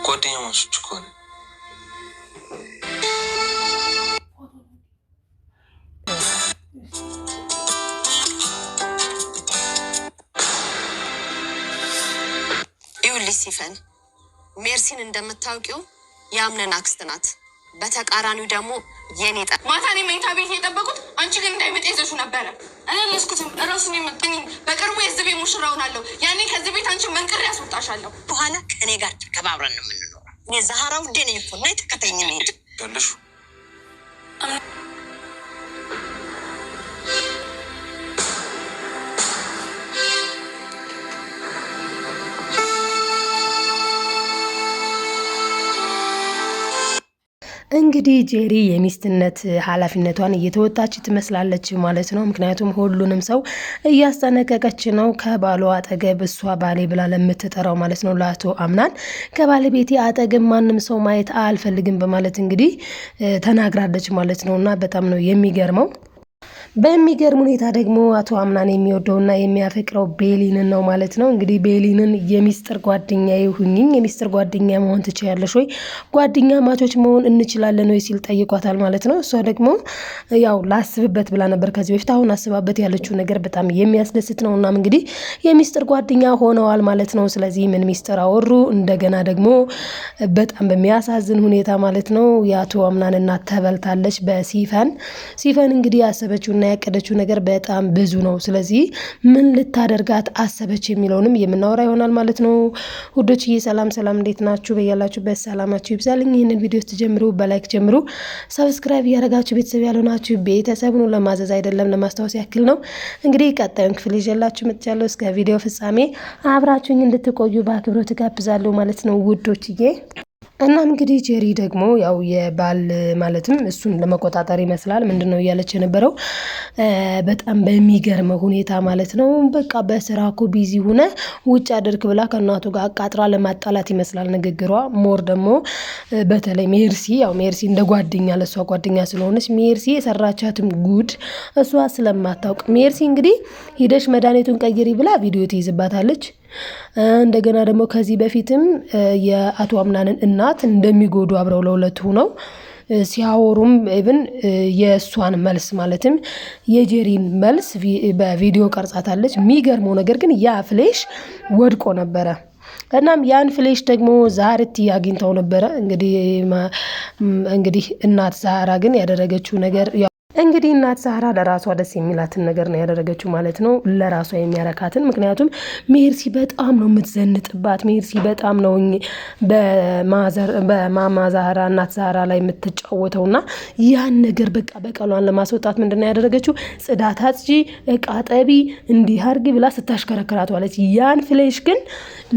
ጓደኛሞች እኮ ነን። ይኸውልሽ ሲፈን ሜርሲን እንደምታውቂው የአምነን አክስት ናት። በተቃራኒው ደግሞ የኔ ማታ እኔ መኝታ ቤት የጠበቁት አንቺ ግን እንዳይመጣ ይዘሹ ነበረ። እኔ ለስኩትም እራሱን የመጣኝ በቅርቡ የዚህ ቤት ሙሽራ ሆናለሁ። ያኔ ከዚህ ቤት አንቺ መንቅሬ ያስወጣሻለሁ። በኋላ ከእኔ ጋር ተከባብረን ነው የምንኖረው። እኔ ዛህራ ውዴ ነኝ እኮ እና የተከተኝ ሄድ ያለሹ እንግዲህ ጄሪ የሚስትነት ኃላፊነቷን እየተወጣች ትመስላለች ማለት ነው። ምክንያቱም ሁሉንም ሰው እያስጠነቀቀች ነው። ከባሏ አጠገብ እሷ ባሌ ብላ ለምትጠራው ማለት ነው ለአቶ አምናን ከባለቤቴ አጠገብ ማንም ሰው ማየት አልፈልግም በማለት እንግዲህ ተናግራለች ማለት ነው። እና በጣም ነው የሚገርመው። በሚገርም ሁኔታ ደግሞ አቶ አምናን የሚወደውና የሚያፈቅረው ቤሊንን ነው ማለት ነው። እንግዲህ ቤሊንን የሚስጥር ጓደኛ ይሁኝኝ የሚስጥር ጓደኛ መሆን ትችያለሽ ወይ ጓደኛ ማቾች መሆን እንችላለን ወይ ሲል ጠይቋታል ማለት ነው። እሷ ደግሞ ያው ላስብበት ብላ ነበር ከዚህ በፊት። አሁን አስባበት ያለችው ነገር በጣም የሚያስደስት ነው። እናም እንግዲህ የሚስጥር ጓደኛ ሆነዋል ማለት ነው። ስለዚህ ምን ሚስጥር አወሩ? እንደገና ደግሞ በጣም በሚያሳዝን ሁኔታ ማለት ነው የአቶ አምናን እናት ተበልታለች በሲፈን እንግዲህ ያሰበችው እና ያቀደችው ነገር በጣም ብዙ ነው። ስለዚህ ምን ልታደርጋት አሰበች የሚለውንም የምናወራ ይሆናል ማለት ነው። ውዶችዬ ሰላም እንዴት ናችሁ? በያላችሁበት ሰላማችሁ ይብዛልኝ። ይህንን ቪዲዮ ስትጀምሩ በላይክ ጀምሩ። ሰብስክራይብ እያደረጋችሁ ቤተሰብ ያልሆናችሁ ቤተሰብ ነው፣ ለማዘዝ አይደለም ለማስታወስ ያክል ነው። እንግዲህ ቀጣዩን ክፍል ይዤላችሁ መጥቻለሁ። እስከ ቪዲዮ ፍጻሜ አብራችሁኝ እንድትቆዩ በአክብሮት ጋብዛለሁ ማለት ነው ውዶችዬ። እናም እንግዲህ ጄሪ ደግሞ ያው የባል ማለትም እሱን ለመቆጣጠር ይመስላል ምንድነው እያለች የነበረው በጣም በሚገርም ሁኔታ ማለት ነው። በቃ በስራ እኮ ቢዚ ሆነ ውጭ አድርክ ብላ ከእናቱ ጋር አቃጥራ ለማጣላት ይመስላል ንግግሯ። ሞር ደግሞ በተለይ ሜርሲ እንደ ጓደኛ ለሷ ጓደኛ ስለሆነች ሜርሲ የሰራቻትም ጉድ እሷ ስለማታውቅ ሜርሲ እንግዲህ ሂደሽ መድኃኒቱን ቀይሪ ብላ ቪዲዮ ትይዝባታለች። እንደገና ደግሞ ከዚህ በፊትም የአቶ አምናንን እናት እንደሚጎዱ አብረው ለሁለት ሆነው ሲያወሩም ኢቭን የእሷን መልስ ማለትም የጄሪን መልስ በቪዲዮ ቀርጻታለች። የሚገርመው ነገር ግን ያ ፍሌሽ ወድቆ ነበረ። እናም ያን ፍሌሽ ደግሞ ዛሬት ያግኝተው ነበረ። እንግዲህ እናት ዛራ ግን ያደረገችው ነገር እንግዲህ እናት ዛራ ለራሷ ደስ የሚላትን ነገር ነው ያደረገችው ማለት ነው፣ ለራሷ የሚያረካትን። ምክንያቱም ሜርሲ በጣም ነው የምትዘንጥባት። ሜርሲ በጣም ነው በማማ ዛራ እናት ዛራ ላይ የምትጫወተውና ያን ነገር በቃ በቀሏን ለማስወጣት ምንድነው ያደረገችው? ጽዳት አጽጂ፣ እቃ ጠቢ፣ እንዲህ አርጊ ብላ ስታሽከረከራት ዋለች። ያን ፍሌሽ ግን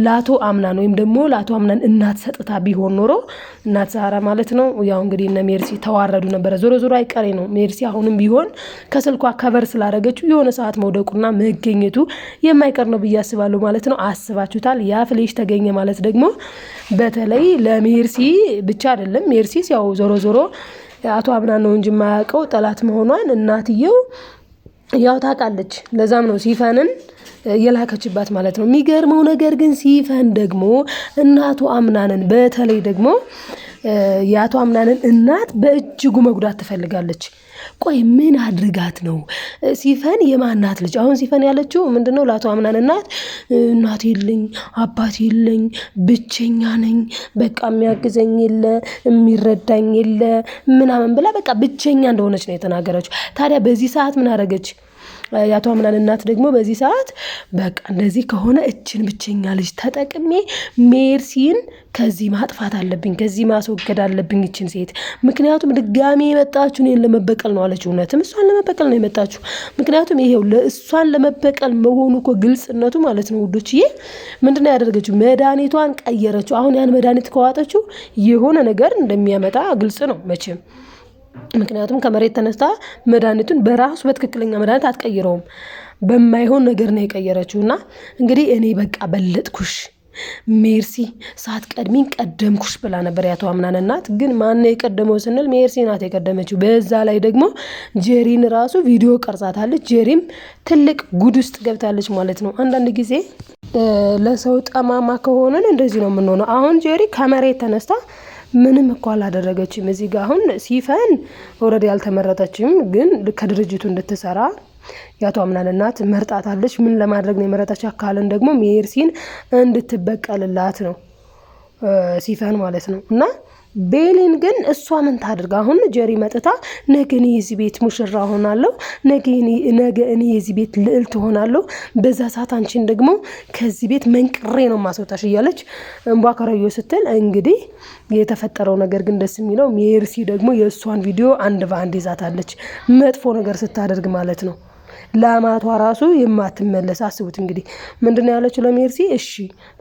ላቶ አምናን ወይም ደግሞ ላቶ አምናን እናት ሰጥታ ቢሆን ኖሮ እናት ዛራ ማለት ነው ያው እንግዲህ እነ ሜርሲ ተዋረዱ ነበረ። ዞሮ አይቀሬ ነው ሜርሲ አሁንም ቢሆን ከስልኳ ከቨር ስላደረገችው የሆነ ሰዓት መውደቁና መገኘቱ የማይቀር ነው ብዬ አስባለሁ ማለት ነው። አስባችሁታል? ያ ፍሌሽ ተገኘ ማለት ደግሞ በተለይ ለሜርሲ ብቻ አይደለም። ሜርሲ ያው ዞሮ አቶ አምናን ነው እንጂ የማያውቀው ጠላት መሆኗን እናትየው ያው ታውቃለች። ለዛም ነው ሲፈንን የላከችባት ማለት ነው። የሚገርመው ነገር ግን ሲፈን ደግሞ እናቱ አምናንን በተለይ ደግሞ የአቶ አምናንን እናት በእጅጉ መጉዳት ትፈልጋለች። ቆይ ምን አድርጋት ነው? ሲፈን የማናት ልጅ? አሁን ሲፈን ያለችው ምንድነው? ለአቶ አምናን እናት የለኝ አባት የለኝ ብቸኛ ነኝ፣ በቃ የሚያግዘኝ የለ የሚረዳኝ የለ ምናምን ብላ በቃ ብቸኛ እንደሆነች ነው የተናገረችው። ታዲያ በዚህ ሰዓት ምን አደረገች? የአቶ አምናን እናት ደግሞ በዚህ ሰዓት በቃ እንደዚህ ከሆነ እችን ብቸኛ ልጅ ተጠቅሜ ሜርሲን ከዚህ ማጥፋት አለብኝ፣ ከዚህ ማስወገድ አለብኝ እችን ሴት። ምክንያቱም ድጋሚ የመጣችው እኔን ለመበቀል ነው አለች። እውነትም እሷን ለመበቀል ነው የመጣችው። ምክንያቱም ይሄው ለእሷን ለመበቀል መሆኑ እኮ ግልጽነቱ ማለት ነው ውዶችዬ። ምንድነው ያደረገችው? መድኃኒቷን ቀየረችው። አሁን ያን መድኃኒት ከዋጠችው የሆነ ነገር እንደሚያመጣ ግልጽ ነው መቼም። ምክንያቱም ከመሬት ተነስታ መድኃኒቱን በራሱ በትክክለኛ መድኃኒት አትቀይረውም፣ በማይሆን ነገር ነው የቀየረችውና እንግዲህ እኔ በቃ በለጥኩሽ ሜርሲ ሳትቀድሚኝ ቀደምኩሽ ብላ ነበር ያቶ አምናን እናት። ግን ማን የቀደመው ስንል ሜርሲ ናት የቀደመችው። በዛ ላይ ደግሞ ጄሪን ራሱ ቪዲዮ ቀርጻታለች። ጄሪም ትልቅ ጉድ ውስጥ ገብታለች ማለት ነው። አንዳንድ ጊዜ ለሰው ጠማማ ከሆነን እንደዚህ ነው የምንሆነው። አሁን ጄሪ ከመሬት ተነስታ ምንም እኮ አላደረገችም። እዚህ ጋር አሁን ሲፈን ኦልሬዲ አልተመረጠችም፣ ግን ከድርጅቱ እንድትሰራ የአቶ አምናን እናት መርጣታለች። ምን ለማድረግ ነው የመረጠች? አካልን ደግሞ ሜርሲን እንድትበቀልላት ነው ሲፈን ማለት ነው። እና ቤሊን ግን እሷ ምን ታድርግ? አሁን ጀሪ መጥታ ነገ እኔ የዚህ ቤት ሙሽራ ሆናለሁ፣ ነገ እኔ የዚህ ቤት ልዕልት ሆናለሁ፣ በዛ ሰዓት አንቺን ደግሞ ከዚህ ቤት መንቅሬ ነው ማስወጣሽ እያለች እንቧ ከረዮ ስትል፣ እንግዲህ የተፈጠረው ነገር ግን ደስ የሚለው ሜርሲ ደግሞ የእሷን ቪዲዮ አንድ በአንድ ይዛታለች፣ መጥፎ ነገር ስታደርግ ማለት ነው። ለአማቷ ራሱ የማትመለስ አስቡት እንግዲህ ምንድነው ያለችው ለሜርሲ? እሺ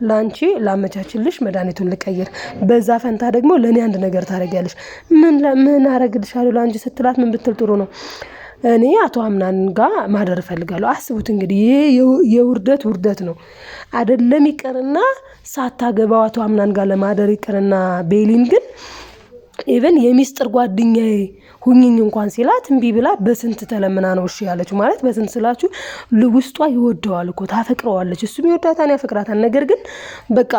ላንቺ ላመቻችልሽ መድኃኒቱን ልቀይር፣ በዛ ፈንታ ደግሞ ለኔ አንድ ነገር ታደርጊያለሽ። ምን አረግልሻለሁ ላንቺ ስትላት ምን ብትል ጥሩ ነው? እኔ አቶ አምናን ጋር ማደር እፈልጋለሁ። አስቡት እንግዲህ ይሄ የውርደት ነው አይደለም? ይቅርና ሳታገባው አቶ አምናን ጋር ለማደር ይቅርና ቤሊን ግን ኢቨን የሚስጥር ጓደኛዬ ሁኝኝ እንኳን ሲላት እምቢ ብላ በስንት ተለምና ነው እሺ ያለችው። ማለት በስንት ስላችሁ ውስጧ ይወደዋል እኮ ታፈቅረዋለች፣ እሱም ይወዳታል ያፈቅራታል። ነገር ግን በቃ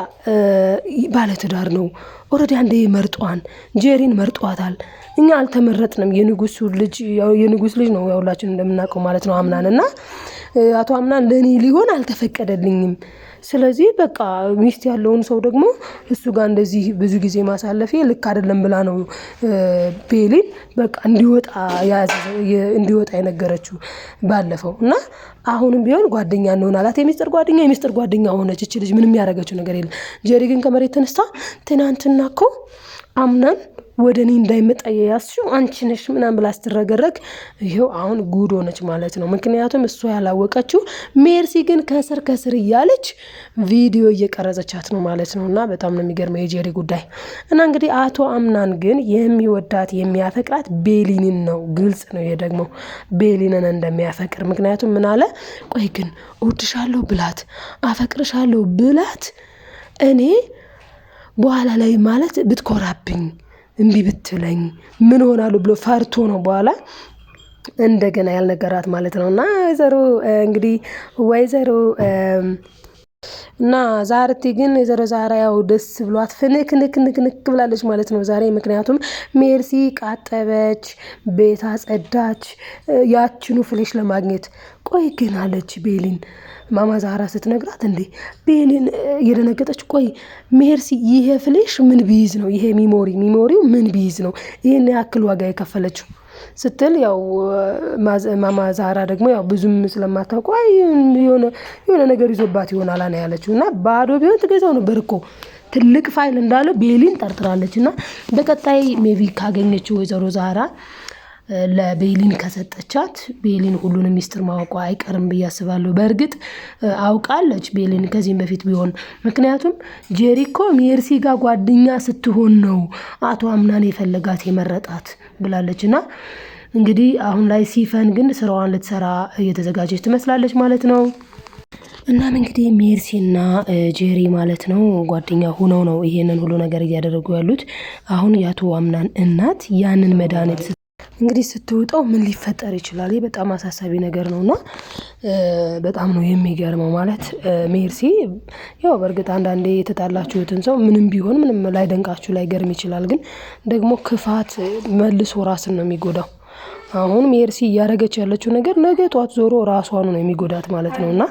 ባለትዳር ነው ኦልሬዲ አንዴ መርጧን ጄሪን መርጧታል። እኛ አልተመረጥንም። የንጉስ ልጅ ነው ያውላችን እንደምናውቀው ማለት ነው አምናን እና አቶ አምናን ለኔ ሊሆን አልተፈቀደልኝም። ስለዚህ በቃ ሚስት ያለውን ሰው ደግሞ እሱ ጋር እንደዚህ ብዙ ጊዜ ማሳለፌ ልክ አይደለም ብላ ነው ቤሊን በቃ እንዲወጣ የነገረችው ባለፈው። እና አሁንም ቢሆን ጓደኛ እንሆናላት። የሚስጥር ጓደኛ ሆነች እቺ ልጅ። ምንም ያደረገችው ነገር የለም። ጄሪ ግን ከመሬት ተነስታ ትናንትና እኮ አምናን ወደ እኔ እንዳይመጣ ያስሽው አንቺ ነሽ ምናምን ብላ ስትረገረግ ይሄው አሁን ጉድ ሆነች ማለት ነው። ምክንያቱም እሷ ያላወቀችው ሜርሲ ግን ከስር እያለች ቪዲዮ እየቀረጸቻት ነው ማለት ነው። እና በጣም ነው የሚገርመው የጄሪ ጉዳይ። እና እንግዲህ አቶ አምናን ግን የሚወዳት የሚያፈቅራት ቤሊንን ነው። ግልጽ ነው ይሄ ደግሞ ቤሊንን እንደሚያፈቅር። ምክንያቱም ምን አለ? ቆይ ግን እወድሻለሁ ብላት አፈቅርሻለሁ ብላት እኔ በኋላ ላይ ማለት ብትኮራብኝ እምቢ ብትለኝ ምን ሆናሉ ብሎ ፈርቶ ነው በኋላ እንደገና ያልነገራት ማለት ነው። እና ወይዘሮ እና ዛሬ ግን ወይዘሮ ዛራ ያው ደስ ብሏት ፍንክ ብላለች ማለት ነው ዛሬ። ምክንያቱም ሜርሲ ቃጠበች፣ ቤት አጸዳች ያችኑ ፍሌሽ ለማግኘት። ቆይ ግን አለች ቤሊን ማማ ዛራ ስትነግራት፣ እንዴ ቤሊን እየደነገጠች፣ ቆይ ሜርሲ ይሄ ፍሌሽ ምን ቢይዝ ነው? ይሄ ሚሞሪው ምን ቢይዝ ነው ይሄን ያክል ዋጋ የከፈለችው ስትል፣ ያው ማማ ዛራ ደግሞ ያው ብዙም ስለማታውቁ የሆነ ነገር ይዞባት ይሆናል አና ያለችው። እና ባዶ ቢሆን ትገዛው ነበር እኮ ትልቅ ፋይል እንዳለው ቤሊን ጠርጥራለች። እና በቀጣይ ሜቢ ካገኘችው ወይዘሮ ዛራ ለቤሊን ከሰጠቻት ቤሊን ሁሉንም ሚስጥር ማወቋ አይቀርም ብዬ አስባለሁ። በእርግጥ አውቃለች ቤሊን ከዚህም በፊት ቢሆን። ምክንያቱም ጄሪ እኮ ሜርሲ ጋር ጓደኛ ስትሆን ነው አቶ አምናን የፈለጋት የመረጣት ብላለች። እና እንግዲህ አሁን ላይ ሲፈን ግን ስራዋን ልትሰራ እየተዘጋጀች ትመስላለች ማለት ነው። እናም እንግዲህ ሜርሲና ጄሪ ማለት ነው ጓደኛ ሆነው ነው ይሄንን ሁሉ ነገር እያደረጉ ያሉት። አሁን የአቶ አምናን እናት ያንን መድኃኒት እንግዲህ ስትውጠው ምን ሊፈጠር ይችላል? ይህ በጣም አሳሳቢ ነገር ነውና በጣም ነው የሚገርመው። ማለት ሜርሲ ያው በእርግጥ አንዳንዴ የተጣላችሁትን ሰው ምንም ቢሆን ምንም ላይደንቃችሁ ላይገርም ይችላል። ግን ደግሞ ክፋት መልሶ ራስን ነው የሚጎዳው። አሁን ሜርሲ እያደረገች ያለችው ነገር ነገ ጧት ዞሮ ራሷን ነው የሚጎዳት ማለት ነውና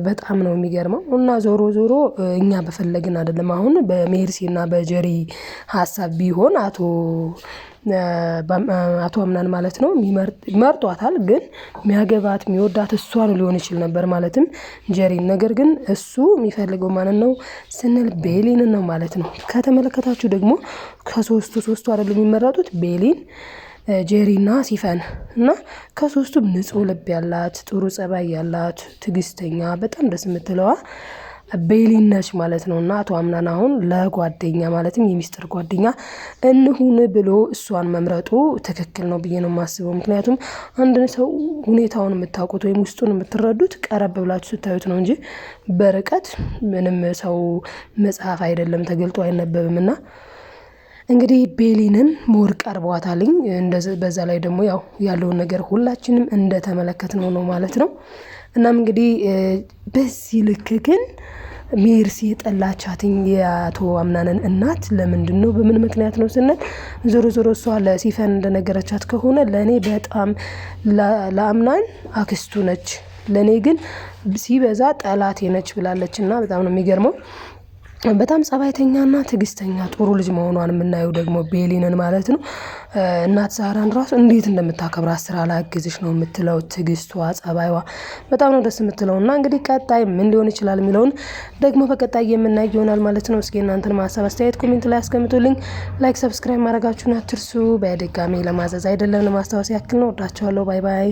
በጣም ነው የሚገርመው። እና ዞሮ እኛ በፈለግን አይደለም። አሁን በሜርሲና በጀሪ ሀሳብ ቢሆን አቶ አምናን ማለት ነው መርጧታል። ግን የሚያገባት የሚወዳት እሷን ሊሆን ይችል ነበር ማለትም ጀሪን። ነገር ግን እሱ የሚፈልገው ማንን ነው ስንል ቤሊንን ነው ማለት ነው። ከተመለከታችሁ ደግሞ ከሶስቱ አይደለም የሚመረጡት ቤሊን፣ ጄሪና ሲፈን እና ከሶስቱም ንጹህ ልብ ያላት ጥሩ ጸባይ ያላት ትግስተኛ በጣም ደስ የምትለዋ ቤሊን ነች ማለት ነው። እና አቶ አምናን አሁን ለጓደኛ ማለትም የሚስጥር ጓደኛ እንሁን ብሎ እሷን መምረጡ ትክክል ነው ብዬ ነው የማስበው። ምክንያቱም አንድ ሰው ሁኔታውን የምታውቁት ወይም ውስጡን የምትረዱት ቀረብ ብላችሁ ስታዩት ነው እንጂ በርቀት ምንም ሰው መጽሐፍ አይደለም ተገልጦ አይነበብም። እና እንግዲህ ቤሊንን ሞር ቀርቧታልኝ። በዛ ላይ ደግሞ ያው ያለውን ነገር ሁላችንም እንደተመለከትነው ነው ማለት ነው። እናም እንግዲህ በዚህ ልክ ግን ሜርሲ የጠላቻትኝ የአቶ አምናንን እናት ለምንድን ነው በምን ምክንያት ነው ስንል ዞሮ እሷ ለሲፈን እንደነገረቻት ከሆነ ለእኔ በጣም ለአምናን አክስቱ ነች፣ ለእኔ ግን ሲበዛ ጠላቴ ነች ብላለች። እና በጣም ነው የሚገርመው። በጣም ጸባይተኛና ትዕግስተኛ ጥሩ ልጅ መሆኗን የምናየው ደግሞ ቤሊንን ማለት ነው። እናት ዛራን ራሱ እንዴት እንደምታከብራት ስራ ላግዝሽ ነው የምትለው። ትዕግስቷ፣ ጸባይዋ በጣም ነው ደስ የምትለው። እና እንግዲህ ቀጣይ ምን ሊሆን ይችላል የሚለውን ደግሞ በቀጣይ የምናይ ይሆናል ማለት ነው። እስኪ እናንተን ሀሳብ አስተያየት ኮሜንት ላይ አስቀምጡልኝ። ላይክ ሰብስክራይብ ማድረጋችሁን አትርሱ። በድጋሚ ለማዘዝ አይደለም ለማስታወስ ያክል ነው። ወዳችኋለሁ። ባይ ባይ።